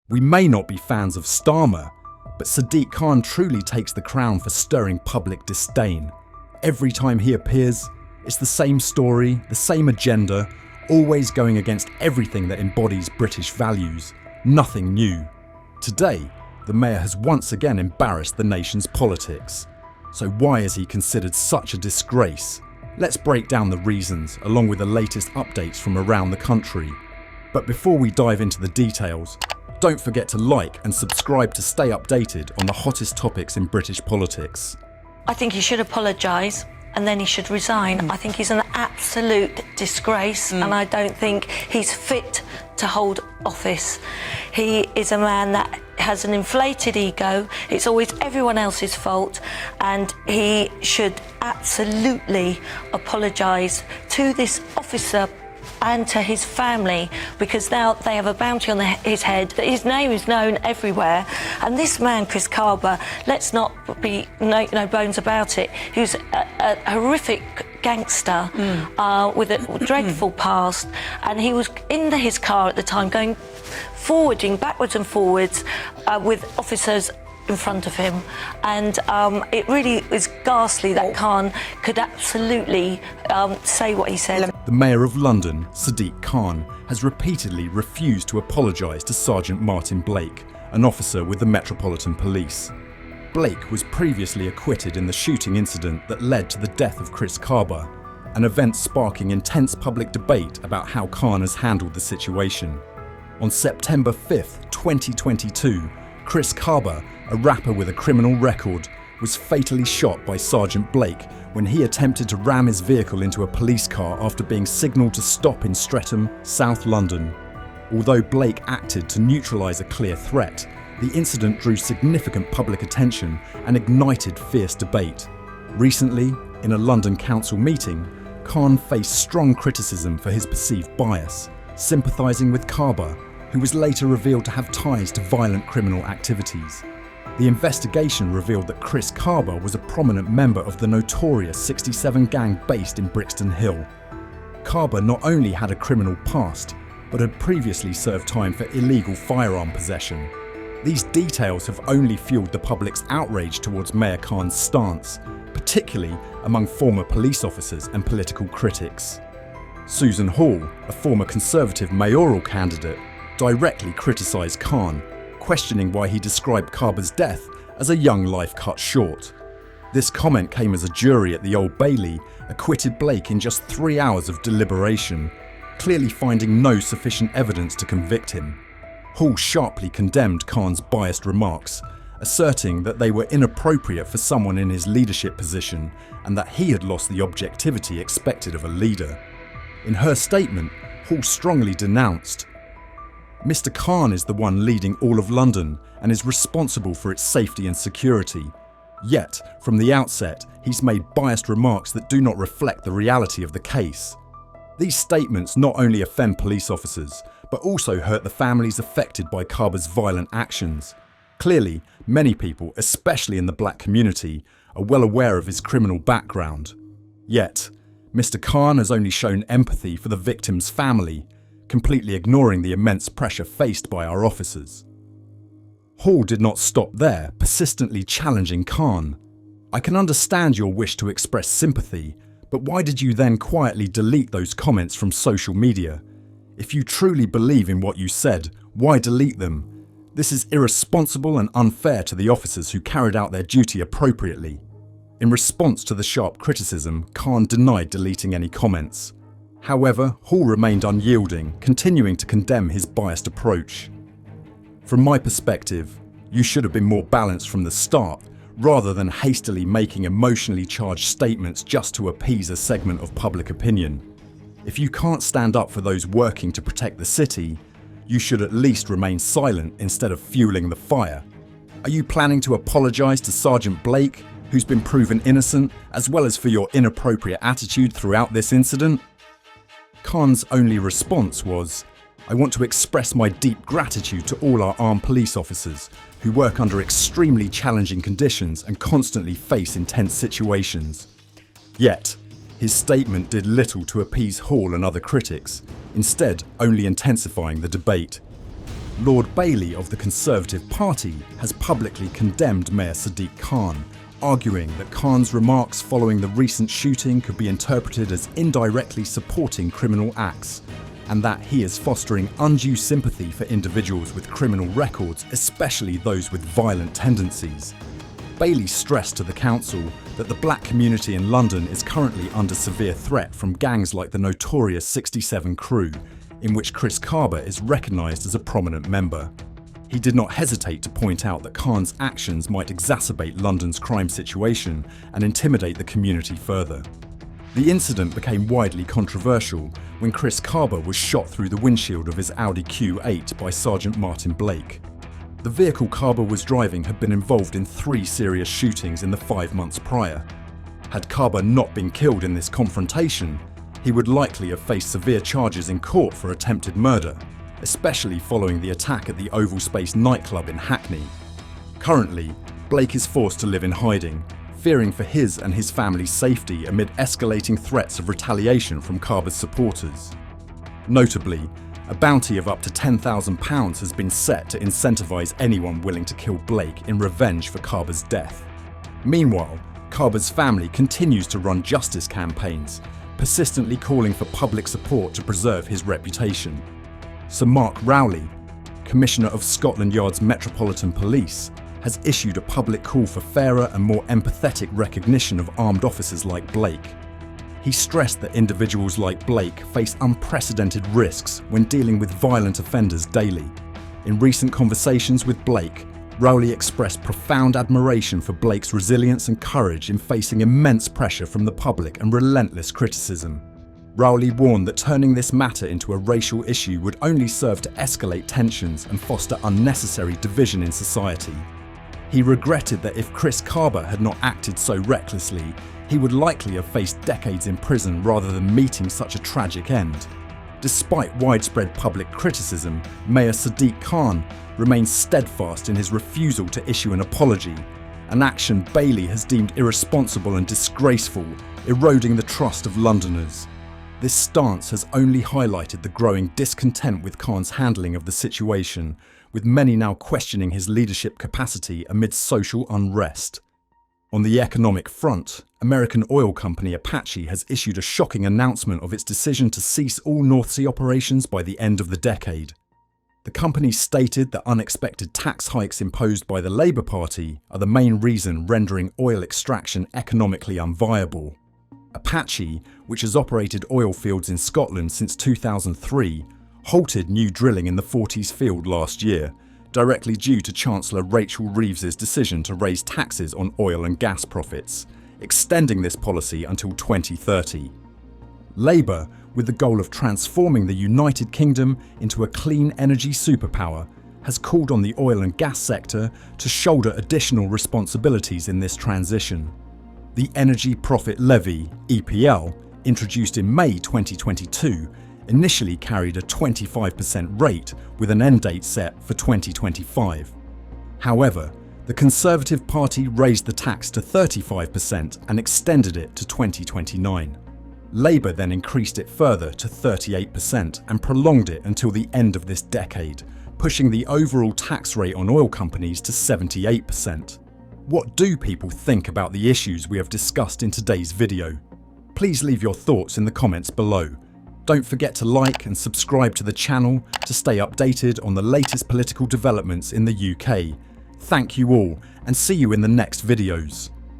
We may not be fans of Starmer, but Sadiq Khan truly takes the crown for stirring public disdain. Every time he appears, it's the same story, the same agenda, always going against everything that embodies British values. Nothing new. Today, the mayor has once again embarrassed the nation's politics. So why is he considered such a disgrace? Let's break down the reasons, along with the latest updates from around the country. But before we dive into the details, don't forget to like and subscribe to stay updated on the hottest topics in British politics. I think he should apologise and then he should resign. I think he's an absolute disgrace and I don't think he's fit to hold office. He is a man that has an inflated ego. It's always everyone else's fault, and he should absolutely apologise to this officer and to his family, because now they have a bounty on his head. His name is known everywhere, and this man, Chris Kaba, let's not be no bones about it, who's a horrific gangster with a dreadful past, and he was in his car at the time going forwarding backwards and forwards with officers in front of him, and it really is ghastly that Khan could absolutely say what he said. The Mayor of London, Sadiq Khan, has repeatedly refused to apologise to Sergeant Martin Blake, an officer with the Metropolitan Police. Blake was previously acquitted in the shooting incident that led to the death of Chris Kaba, an event sparking intense public debate about how Khan has handled the situation. On September 5th, 2022, Chris Kaba, a rapper with a criminal record, was fatally shot by Sergeant Blake when he attempted to ram his vehicle into a police car after being signalled to stop in Streatham, South London. Although Blake acted to neutralise a clear threat, the incident drew significant public attention and ignited fierce debate. Recently, in a London council meeting, Khan faced strong criticism for his perceived bias, sympathising with Kaba, who was later revealed to have ties to violent criminal activities. The investigation revealed that Chris Kaba was a prominent member of the notorious 67 gang based in Brixton Hill. Kaba not only had a criminal past, but had previously served time for illegal firearm possession. These details have only fueled the public's outrage towards Mayor Khan's stance, particularly among former police officers and political critics. Susan Hall, a former Conservative mayoral candidate, directly criticised Khan, questioning why he described Kaba's death as a young life cut short. This comment came as a jury at the Old Bailey acquitted Blake in just 3 hours of deliberation, clearly finding no sufficient evidence to convict him. Hall sharply condemned Khan's biased remarks, asserting that they were inappropriate for someone in his leadership position and that he had lost the objectivity expected of a leader. In her statement, Hall strongly denounced, "Mr. Khan is the one leading all of London and is responsible for its safety and security. Yet, from the outset, he's made biased remarks that do not reflect the reality of the case." These statements not only offend police officers, but also hurt the families affected by Kaba's violent actions. Clearly, many people, especially in the black community, are well aware of his criminal background. Yet, Mr. Khan has only shown empathy for the victim's family, completely ignoring the immense pressure faced by our officers. Hall did not stop there, persistently challenging Khan. "I can understand your wish to express sympathy, but why did you then quietly delete those comments from social media? If you truly believe in what you said, why delete them? This is irresponsible and unfair to the officers who carried out their duty appropriately." In response to the sharp criticism, Khan denied deleting any comments. However, Hall remained unyielding, continuing to condemn his biased approach. "From my perspective, you should have been more balanced from the start, rather than hastily making emotionally charged statements just to appease a segment of public opinion. If you can't stand up for those working to protect the city, you should at least remain silent instead of fueling the fire. Are you planning to apologise to Sergeant Blake, who's been proven innocent, as well as for your inappropriate attitude throughout this incident?" Khan's only response was, "I want to express my deep gratitude to all our armed police officers who work under extremely challenging conditions and constantly face intense situations." Yet, his statement did little to appease Hall and other critics, instead only intensifying the debate. Lord Bailey of the Conservative Party has publicly condemned Mayor Sadiq Khan, arguing that Khan's remarks following the recent shooting could be interpreted as indirectly supporting criminal acts, and that he is fostering undue sympathy for individuals with criminal records, especially those with violent tendencies. Bailey stressed to the council that the black community in London is currently under severe threat from gangs like the notorious 67 Crew, in which Chris Kaba is recognised as a prominent member. He did not hesitate to point out that Khan's actions might exacerbate London's crime situation and intimidate the community further. The incident became widely controversial when Chris Kaba was shot through the windshield of his Audi Q8 by Sergeant Martin Blake. The vehicle Kaba was driving had been involved in 3 serious shootings in the 5 months prior. Had Kaba not been killed in this confrontation, he would likely have faced severe charges in court for attempted murder, especially following the attack at the Oval Space nightclub in Hackney. Currently, Blake is forced to live in hiding, fearing for his and his family's safety amid escalating threats of retaliation from Kaba's supporters. Notably, a bounty of up to £10,000 has been set to incentivise anyone willing to kill Blake in revenge for Kaba's death. Meanwhile, Kaba's family continues to run justice campaigns, persistently calling for public support to preserve his reputation. Sir Mark Rowley, Commissioner of Scotland Yard's Metropolitan Police, has issued a public call for fairer and more empathetic recognition of armed officers like Blake. He stressed that individuals like Blake face unprecedented risks when dealing with violent offenders daily. In recent conversations with Blake, Rowley expressed profound admiration for Blake's resilience and courage in facing immense pressure from the public and relentless criticism. Rowley warned that turning this matter into a racial issue would only serve to escalate tensions and foster unnecessary division in society. He regretted that if Chris Kaba had not acted so recklessly, he would likely have faced decades in prison rather than meeting such a tragic end. Despite widespread public criticism, Mayor Sadiq Khan remains steadfast in his refusal to issue an apology, an action Bailey has deemed irresponsible and disgraceful, eroding the trust of Londoners. This stance has only highlighted the growing discontent with Khan's handling of the situation, with many now questioning his leadership capacity amid social unrest. On the economic front, American oil company Apache has issued a shocking announcement of its decision to cease all North Sea operations by the end of the decade. The company stated that unexpected tax hikes imposed by the Labour Party are the main reason rendering oil extraction economically unviable. Apache, which has operated oil fields in Scotland since 2003, halted new drilling in the Forties field last year, directly due to Chancellor Rachel Reeves's decision to raise taxes on oil and gas profits, extending this policy until 2030. Labour, with the goal of transforming the United Kingdom into a clean energy superpower, has called on the oil and gas sector to shoulder additional responsibilities in this transition. The Energy Profit Levy, EPL, introduced in May 2022, initially carried a 25% rate with an end date set for 2025. However, the Conservative Party raised the tax to 35% and extended it to 2029. Labour then increased it further to 38% and prolonged it until the end of this decade, pushing the overall tax rate on oil companies to 78%. What do people think about the issues we have discussed in today's video? Please leave your thoughts in the comments below. Don't forget to like and subscribe to the channel to stay updated on the latest political developments in the UK. Thank you all, and see you in the next videos.